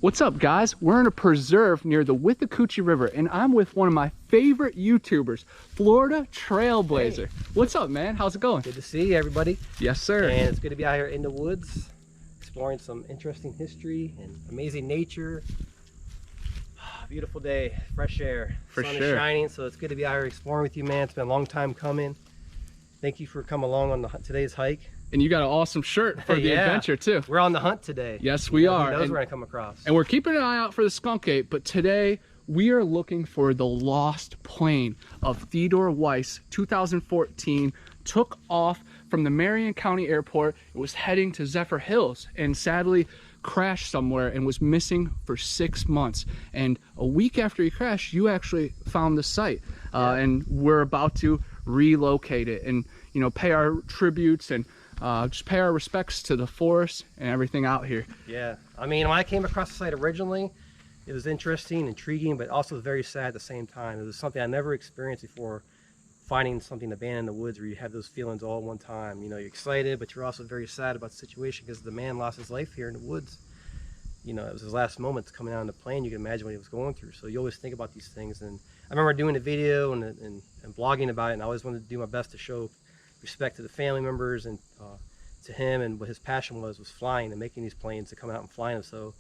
What's up, guys? We're in a preserve near the Withlacoochee River, and I'm with one of my favorite YouTubers, Florida Trailblazer. Hey. What's up, man? How's it going? Good to see you, everybody. Yes, sir. And it's good to be out here in the woods, exploring some interesting history and amazing nature. Beautiful day, fresh air, For sun sure. is shining, so it's good to be out here exploring with you, man. It's been a long time coming. Thank you for coming along on today's hike. And you got an awesome shirt for the adventure too. We're on the hunt today. Yes, we are. Who knows we're gonna come across. And we're keeping an eye out for the skunk ape, but today we are looking for the lost plane of Theodore Weiss, 2014. Took off from the Marion County Airport. It was heading to Zephyr Hills and sadly crashed somewhere and was missing for 6 months. And a week after he crashed, you actually found the site. And we're about to relocate it and, you know, pay our tributes and just pay our respects to the forest and everything out here. Yeah, I mean, when I came across the site originally, it was interesting, intriguing, but also very sad at the same time. It was something I never experienced before, finding something abandoned in the woods where you have those feelings all at one time. You know, you're excited, but you're also very sad about the situation because the man lost his life here in the woods. You know, it was his last moments coming out on the plane. You can imagine what he was going through. So you always think about these things. And I remember doing a video and blogging about it, and I always wanted to do my best to show respect to the family members and to him, and what his passion was flying and making these planes to come out and fly them. So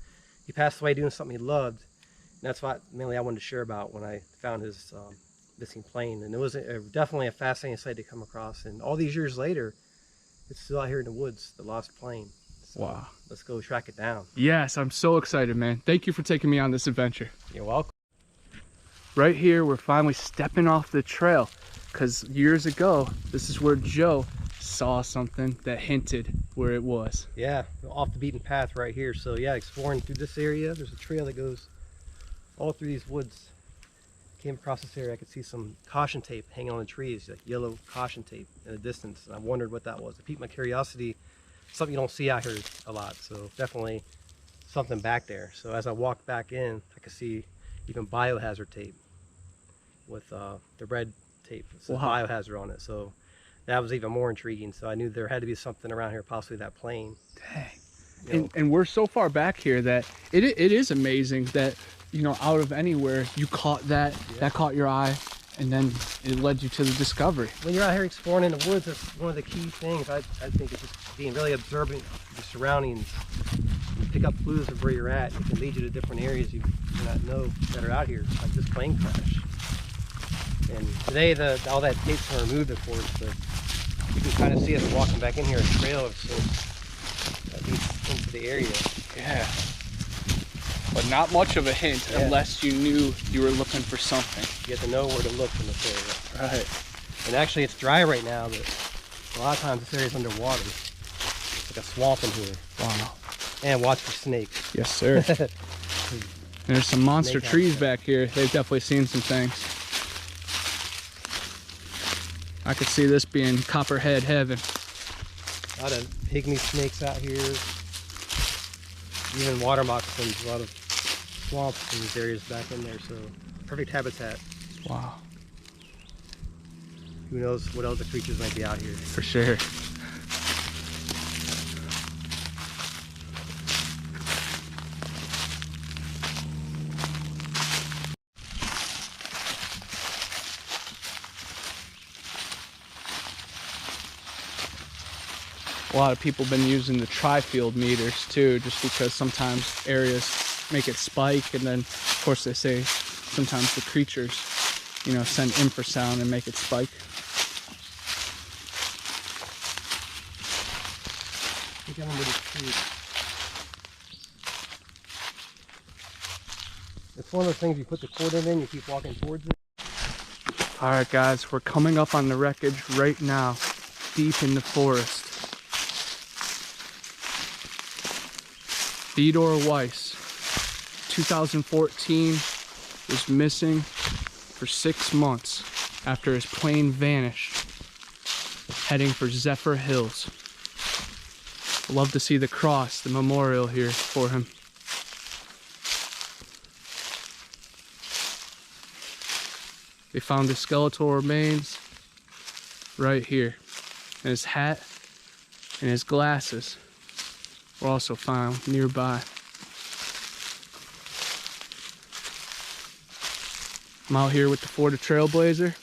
he passed away doing something he loved, and that's what mainly I wanted to share about when I found his missing plane. And it was definitely a fascinating sight to come across, and all these years later it's still out here in the woods, the lost plane. So wow, let's go track it down. Yes, I'm so excited, man. Thank you for taking me on this adventure. You're welcome. Right here we're finally stepping off the trail, because years ago this is where Joe saw something that hinted where it was. Yeah, off the beaten path right here. So yeah, exploring through this area, there's a trail that goes all through these woods. Came across this area, I could see some caution tape hanging on the trees, like yellow caution tape in the distance, and I wondered what that was. It piqued my curiosity, something you don't see out here a lot, so definitely something back there. So as I walked back in, I could see even biohazard tape with the red tape with some biohazard on it. So that was even more intriguing. So I knew there had to be something around here, possibly that plane. Dang. And we're so far back here that it is amazing that, you know, out of anywhere you caught that, that caught your eye, and then it led you to the discovery. When you're out here exploring in the woods, that's one of the key things. I think it's just being really observant of the surroundings. You pick up clues of where you're at. It can lead you to different areas you do not know that are out here, like this plane crash. And today all that tape's been removed, of course, but you can kind of see us walking back in here, a trail of some that leads into the area. Yeah. But not much of a hint unless you knew you were looking for something. You have to know where to look in this area. Right. And actually it's dry right now, but a lot of times this area's underwater. It's like a swamp in here. Wow. And watch for snakes. Yes, sir. There's some monster trees back here. They've definitely seen some things. I could see this being copperhead heaven. A lot of pygmy snakes out here. Even water moccasins, a lot of swamps in these areas back in there, so perfect habitat. Wow. Who knows what other creatures might be out here. For sure. A lot of people have been using the tri-field meters too, just because sometimes areas make it spike, and then of course they say sometimes the creatures, you know, send infrasound and make it spike. It's one of those things you put the cord in, you keep walking towards it. All right, guys, we're coming up on the wreckage right now, deep in the forest. Theodore Weiss, 2014, was missing for 6 months after his plane vanished, heading for Zephyr Hills. Love to see the cross, the memorial here for him. They found his skeletal remains right here, and his hat and his glasses were also found nearby. I'm out here with the Florida Trailblazer.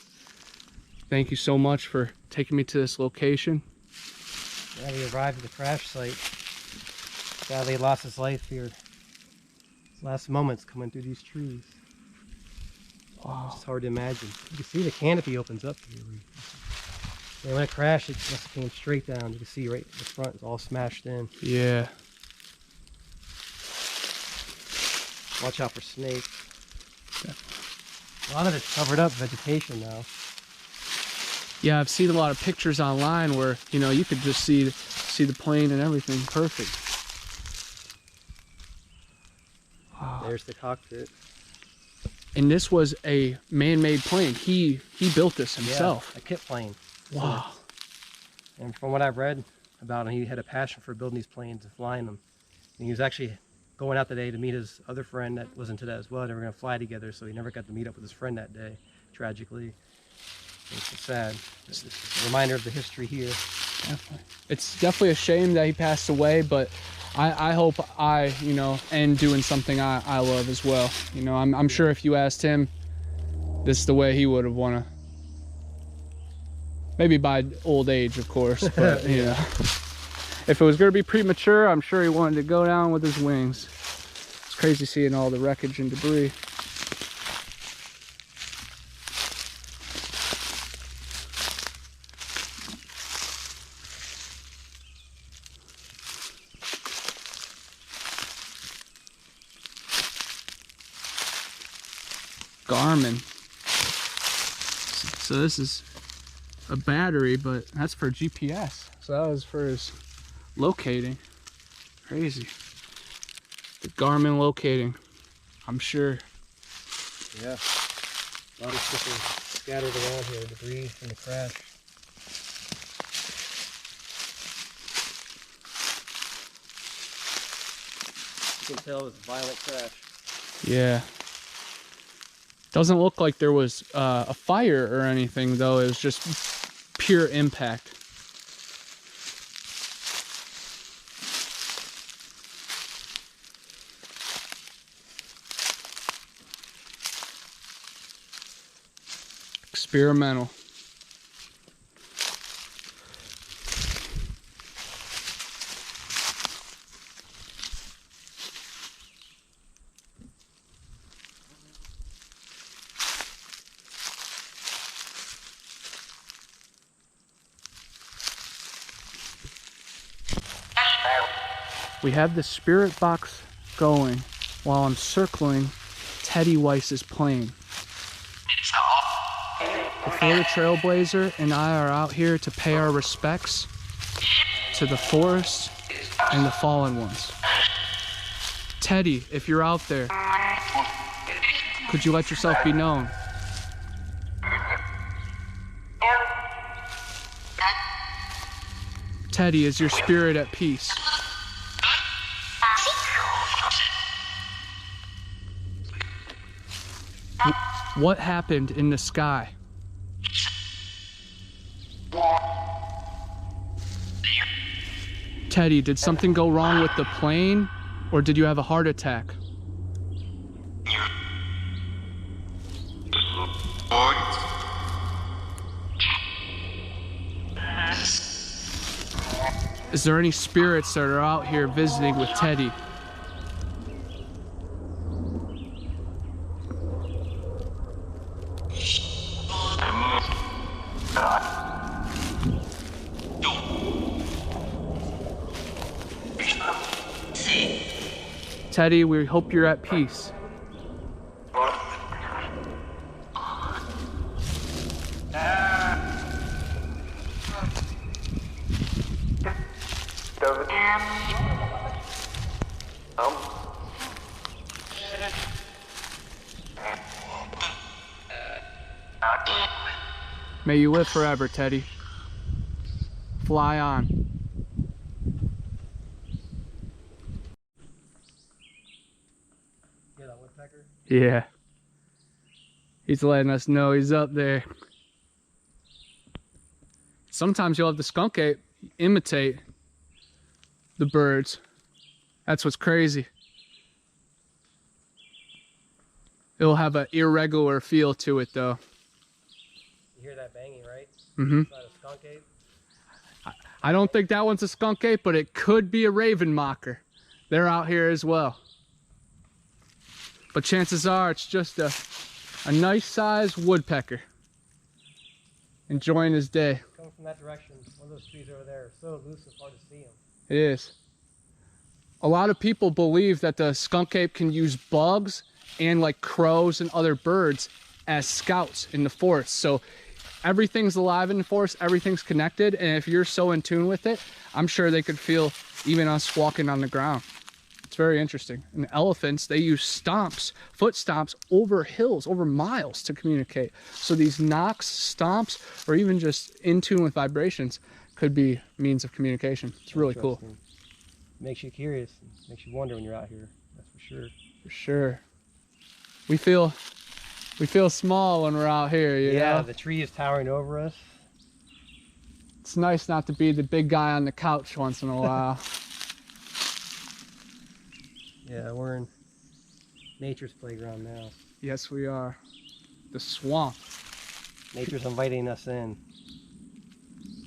Thank you so much for taking me to this location. Yeah, we arrived at the crash site. Sadly, he lost his life here. His last moments coming through these trees. Wow. It's hard to imagine. You can see the canopy opens up here. And when it crashed, it just came straight down. You can see right the front is all smashed in. Yeah. Watch out for snakes. A lot of it's covered up vegetation now. Yeah, I've seen a lot of pictures online where, you know, you could just see the plane and everything. Perfect. Wow. There's the cockpit. And this was a man-made plane. He built this himself. Yeah, a kit plane. Wow. And from what I've read about him, he had a passion for building these planes and flying them. And he was actually going out today to meet his other friend that was into that as well. They were going to fly together, so he never got to meet up with his friend that day, tragically. It's sad. It's a reminder of the history here. Definitely. It's definitely a shame that he passed away, but I hope I, you know, end doing something I love as well. You know, I'm sure if you asked him, this is the way he would have wanted. Maybe by old age, of course, but you know. If it was going to be premature, I'm sure he wanted to go down with his wings. It's crazy seeing all the wreckage and debris. Garmin. So this is a battery, but that's for GPS. So that was for his locating. Crazy. The Garmin locating. I'm sure. Yeah. A lot of stuff is scattered around here, debris from the crash. You can tell it was a violent crash. Yeah. Doesn't look like there was a fire or anything, though. It was just pure impact. Experimental. We have the spirit box going while I'm circling Teddy Weiss's plane. The Florida Trailblazer and I are out here to pay our respects to the forest and the fallen ones. Teddy, if you're out there, could you let yourself be known? Teddy, is your spirit at peace? What happened in the sky? Teddy, did something go wrong with the plane, or did you have a heart attack? Is there any spirits that are out here visiting with Teddy? Teddy, we hope you're at peace. May you live forever, Teddy. Fly on. Yeah, that woodpecker. Yeah. He's letting us know he's up there. Sometimes you'll have the skunk ape imitate the birds. That's what's crazy. It'll have an irregular feel to it though. You hear that banging, right? Mm-hmm. It's not a skunk ape. I don't think that one's a skunk ape, but it could be a raven mocker. They're out here as well. But chances are it's just a nice sized woodpecker enjoying his day. Coming from that direction, one of those trees over there, so loose it's hard to see them. It is. A lot of people believe that the skunk ape can use bugs and like crows and other birds as scouts in the forest. So everything's alive in the forest, everything's connected, and if you're so in tune with it, I'm sure they could feel even us walking on the ground. It's very interesting. And elephants, they use stomps, foot stomps over hills, over miles to communicate. So these knocks, stomps, or even just in tune with vibrations could be means of communication. It's really cool. Makes you curious, makes you wonder when you're out here, that's for sure. For sure. We feel small when we're out here, you know? The tree is towering over us. It's nice not to be the big guy on the couch once in a while. Yeah, we're in nature's playground now. Yes, we are. The swamp. Nature's inviting us in.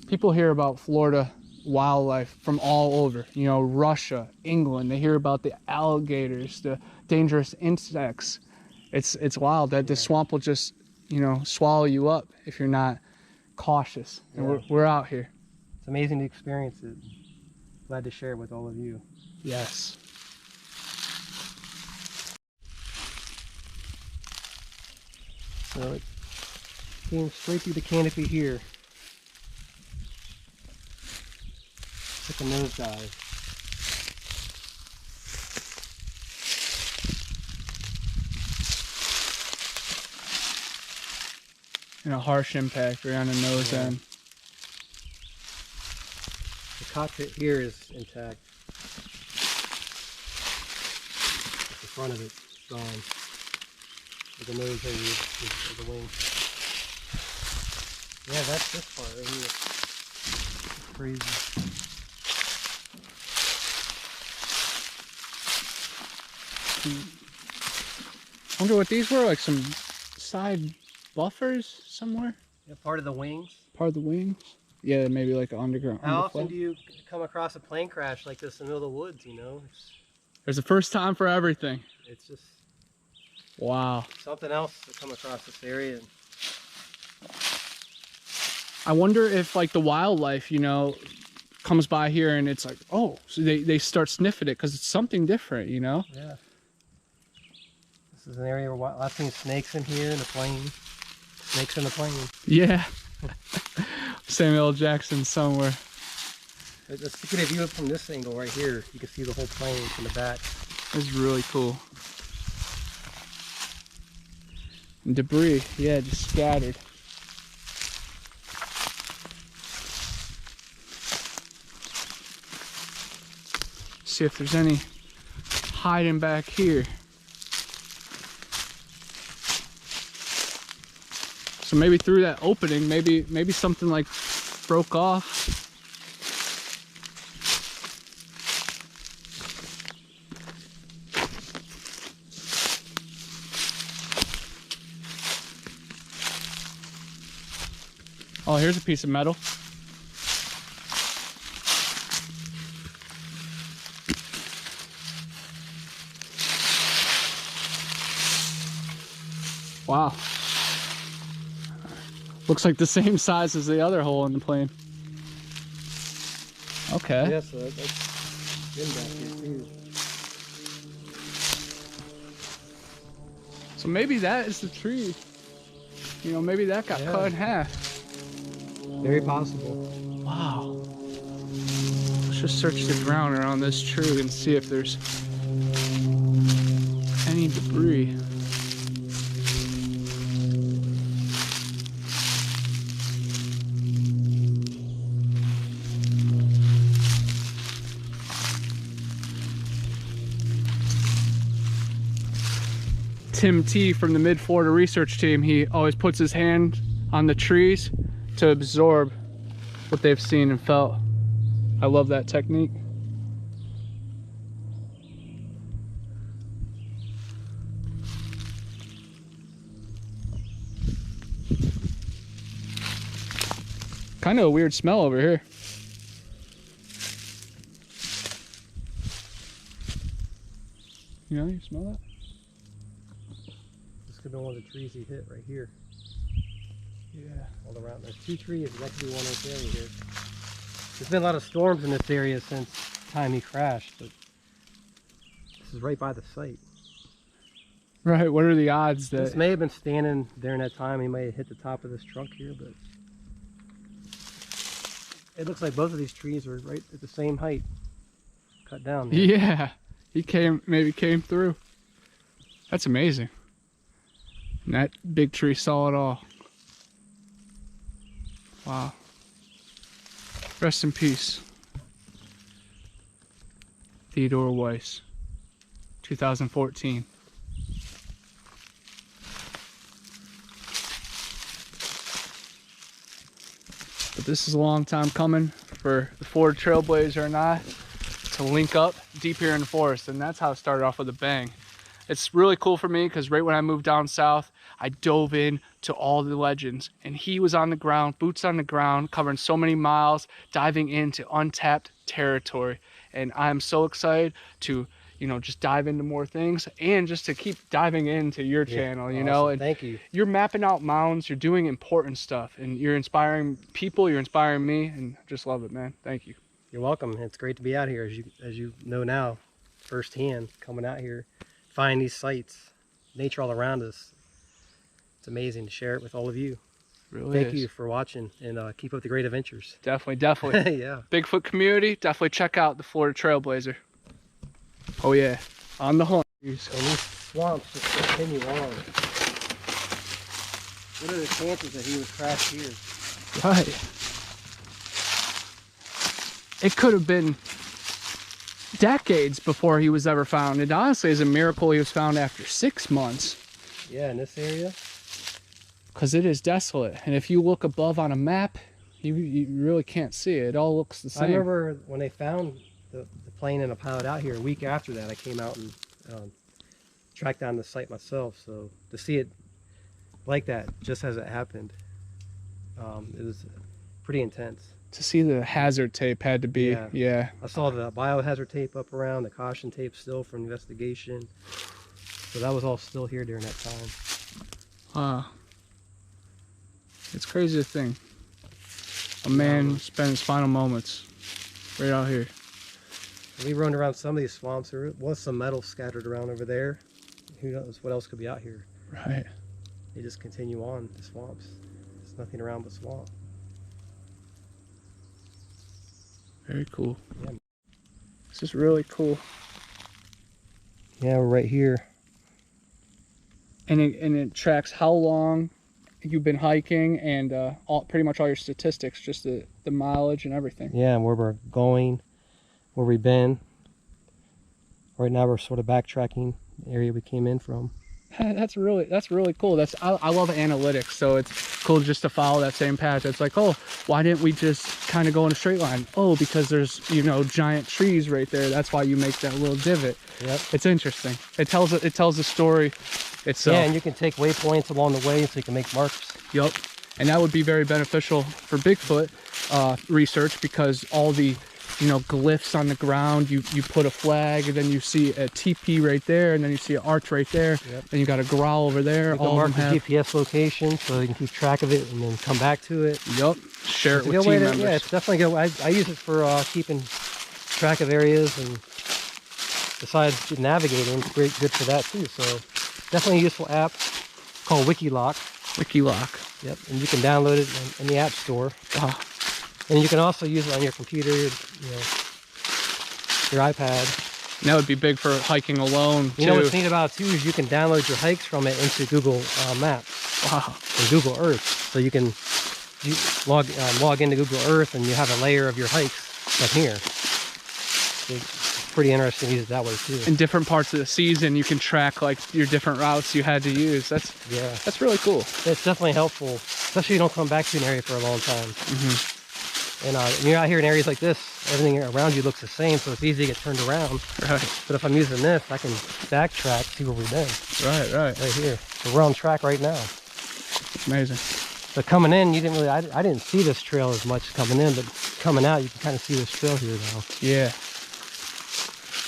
People hear about Florida wildlife from all over, you know, Russia, England. They hear about the alligators, the dangerous insects. It's wild that the swamp will just, you know, swallow you up if you're not cautious. And we're out here. It's amazing to experience it. Glad to share it with all of you. Yes. So it came straight through the canopy here. Took a nosedive. And a harsh impact right on the nose end. The cockpit here is intact. Just the front of it's gone. With the nose area of the wing. Yeah, that's this part right here. It's crazy. I wonder what these were, like some side buffers somewhere? Yeah, part of the wings. Part of the wings? Yeah, maybe like an underground. How often do you come across a plane crash like this in the middle of the woods, you know? There's a first time for everything. It's just wow. Something else to come across this area. I wonder if like the wildlife, you know, comes by here and it's like, oh, so they start sniffing it because it's something different, you know? Yeah. This is an area where I've seen snakes in here in the plane. Snakes in the plane. Yeah. Samuel L. Jackson somewhere. Let's get a view from this angle right here. You can see the whole plane from the back. That's really cool. And debris, yeah, just scattered. See if there's any hiding back here. So maybe through that opening, maybe something like broke off. Oh, here's a piece of metal. Wow. Looks like the same size as the other hole in the plane. Okay. Yeah, so that's been back here too. So maybe that is the tree. You know, maybe that got cut in half. Very possible. Wow. Let's just search the ground around this tree and see if there's any debris. Tim T from the Mid-Florida research team, he always puts his hand on the trees to absorb what they've seen and felt. I love that technique. Kind of a weird smell over here. You smell that? This could be one of the trees he hit right here. Yeah. All around. There's 2 trees. That could be one right there here. There's been a lot of storms in this area since the time he crashed, but this is right by the site. Right. What are the odds that? This may have been standing during that time. He may have hit the top of this trunk here, but it looks like both of these trees are right at the same height, cut down there. Yeah. He maybe came through. That's amazing. And that big tree saw it all. Wow. Rest in peace. Theodore Weiss, 2014. But this is a long time coming for the Florida Trailblazer and I to link up deep here in the forest, and that's how it started off with a bang. It's really cool for me because right when I moved down south, I dove in to all the legends, and he was on the ground, boots on the ground, covering so many miles, diving into untapped territory. And I'm so excited to, just dive into more things and just to keep diving into your channel, awesome. and Thank you. You're mapping out mounds, you're doing important stuff, and you're inspiring people, you're inspiring me, and I just love it, man. Thank you. You're welcome. It's great to be out here, as you know now, firsthand, coming out here, find these sites, nature all around us. It's amazing to share it with all of you. Really Thank you for watching, and keep up the great adventures. Definitely. Yeah. Bigfoot community, definitely check out the Florida Trailblazer. Oh yeah, on the hunt. And these swamps just continue on. What are the chances that he was crashed here? Right. It could have been decades before he was ever found. It honestly is a miracle he was found after 6 months. Yeah, in this area. Because it is desolate. And if you look above on a map, you really can't see it. It all looks the same. I remember when they found the plane and a pilot out here, a week after that, I came out and tracked down the site myself. So to see it like that, just as it happened, it was pretty intense. To see the hazard tape had to be, yeah. I saw the biohazard tape up around, the caution tape still from investigation. So that was all still here during that time. Wow. It's crazy to think. A man spent his final moments right out here. We roamed around some of these swamps. There was some metal scattered around over there. Who knows what else could be out here? Right. They just continue on, the swamps. There's nothing around but swamp. Very cool. Yeah. This is really cool. Yeah, we're right here. And it tracks how long you've been hiking and pretty much all your statistics, just the mileage and everything. Yeah, and where we're going, where we've been. Right now we're sort of backtracking the area we came in from. That's really cool. I love analytics, so it's cool just to follow that same path. It's like, oh, why didn't we just kind of go in a straight line? Oh, because there's giant trees right there. That's why you make that little divot. Yep. It's interesting. It tells the story itself. Yeah, and you can take waypoints along the way so you can make marks. Yep. And that would be very beneficial for Bigfoot research, because all the glyphs on the ground, you put a flag, and then you see a teepee right there, and then you see an arch right there. Yep. Then you got a growl over there. You can mark the GPS location so you can keep track of it and then come back to it. Yep. Share it with team members. Yeah, it's definitely good. I use it for keeping track of areas, and besides navigating, it's good for that too. So definitely a useful app called Wikiloc. Yep, and you can download it in the App Store. Oh. And you can also use it on your computer, your iPad. And that would be big for hiking alone, too. You know what's neat about it, too, is you can download your hikes from it into Google Maps. Wow. And Google Earth. So you can log into Google Earth, and you have a layer of your hikes up here. So it's pretty interesting to use it that way, too. In different parts of the season, you can track your different routes you had to use. That's really cool. It's definitely helpful, especially if you don't come back to an area for a long time. Mm-hmm. And you're out here in areas like this, everything around you looks the same, so it's easy to get turned around. Right. But if I'm using this, I can backtrack, see where we've been. Right here. So we're on track right now. It's amazing. But coming in, you didn't really, I didn't see this trail as much coming in, but coming out, you can kind of see this trail here now. Yeah.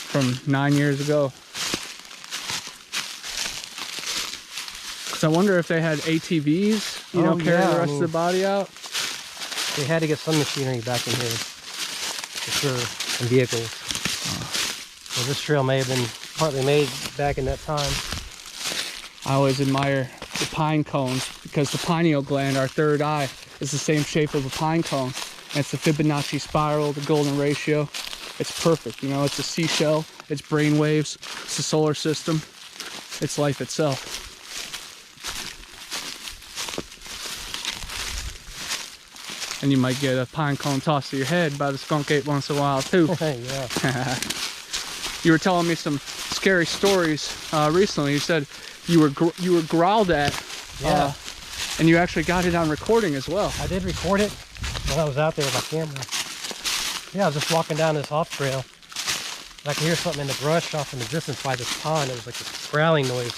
From 9 years ago. So I wonder if they had ATVs, you know, carry the rest of the body out. They had to get some machinery back in here, for sure, and vehicles. So this trail may have been partly made back in that time. I always admire the pine cones because the pineal gland, our third eye, is the same shape of a pine cone. And it's the Fibonacci spiral, the golden ratio. It's perfect, you know, it's a seashell, it's brain waves, it's the solar system, it's life itself. And you might get a pine cone tossed to your head by the skunk ape once in a while too. Yeah. You were telling me some scary stories recently. You said you were growled at, Yeah. and you actually got it on recording as well. I did record it when I was out there with my camera. Yeah, I was just walking down this off trail. And I could hear something in the brush off in the distance by this pond. It was like this growling noise.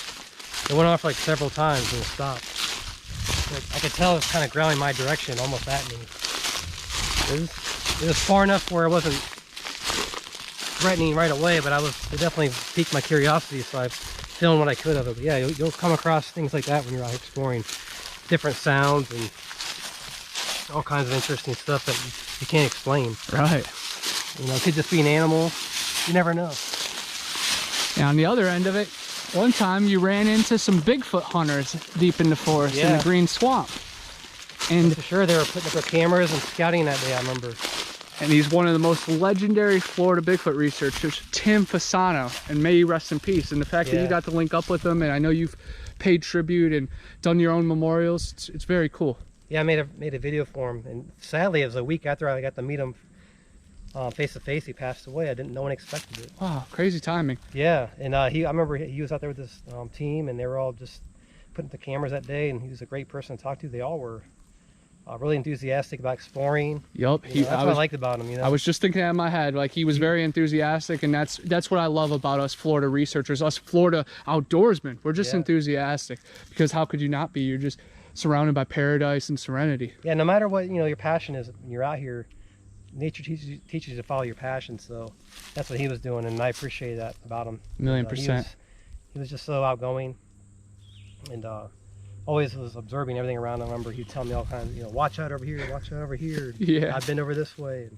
It went off like several times and it stopped. Like, I could tell it was kind of growling my direction, almost at me. It was far enough where it wasn't threatening right away, but it definitely piqued my curiosity, so I filmed what I could of it. But yeah, you'll come across things like that when you're out exploring, different sounds and all kinds of interesting stuff that you can't explain. Right. You know, it could just be an animal. You never know. And on the other end of it, one time you ran into some Bigfoot hunters deep in the forest in the green swamp. And for sure, they were putting up their cameras and scouting that day, I remember. And he's one of the most legendary Florida Bigfoot researchers, Tim Fasano, and may he rest in peace. And the fact that you got to link up with him, and I know you've paid tribute and done your own memorials, it's very cool. Yeah, I made a video for him, and sadly, it was a week after I got to meet him face to face. He passed away. No one expected it. Wow, crazy timing. Yeah, and I remember he was out there with his team, and they were all just putting up the cameras that day, and he was a great person to talk to. They all were really enthusiastic about exploring. Yup, that's what I liked about him. You know, I was just thinking that in my head, like he was very enthusiastic, and that's what I love about us Florida researchers, us Florida outdoorsmen. We're just enthusiastic, because how could you not be? You're just surrounded by paradise and serenity. Yeah, no matter what your passion is, when you're out here, nature teaches you to follow your passion. So that's what he was doing, and I appreciate that about him. $1,000,000%. He was just so outgoing, and always was observing everything around him. I remember he'd tell me all kinds of, watch out over here, watch out over here. Yeah, I've been over this way.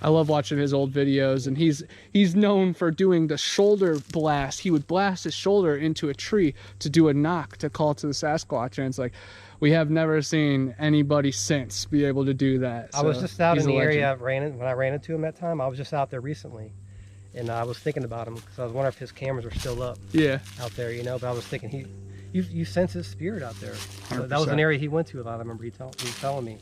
I love watching his old videos, and he's known for doing the shoulder blast. He would blast his shoulder into a tree to do a knock to call to the Sasquatch, and it's like, we have never seen anybody since be able to do that. So I was just out in the area when I ran into him that time. I was just out there recently, and I was thinking about him because I was wondering if his cameras were still up. Yeah. Out there, but I was thinking you sense his spirit out there. So that was an area he went to a lot. I remember he was telling me.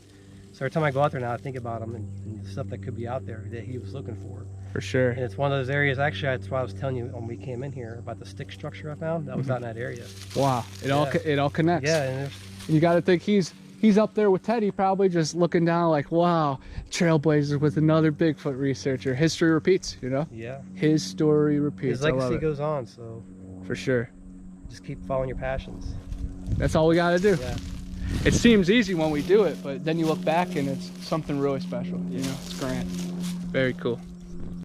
So every time I go out there now, I think about him and the stuff that could be out there that he was looking for. For sure. And it's one of those areas, actually, that's why I was telling you when we came in here about the stick structure I found. That was out in that area. Wow. It all connects. Yeah. And you got to think he's up there with Teddy, probably just looking down like, wow, trailblazers with another Bigfoot researcher. History repeats, Yeah. His story repeats. His legacy goes on, so. For sure. Just keep following your passions. That's all we got to do. Yeah. It seems easy when we do it, but then you look back and it's something really special. It's grand. Very cool.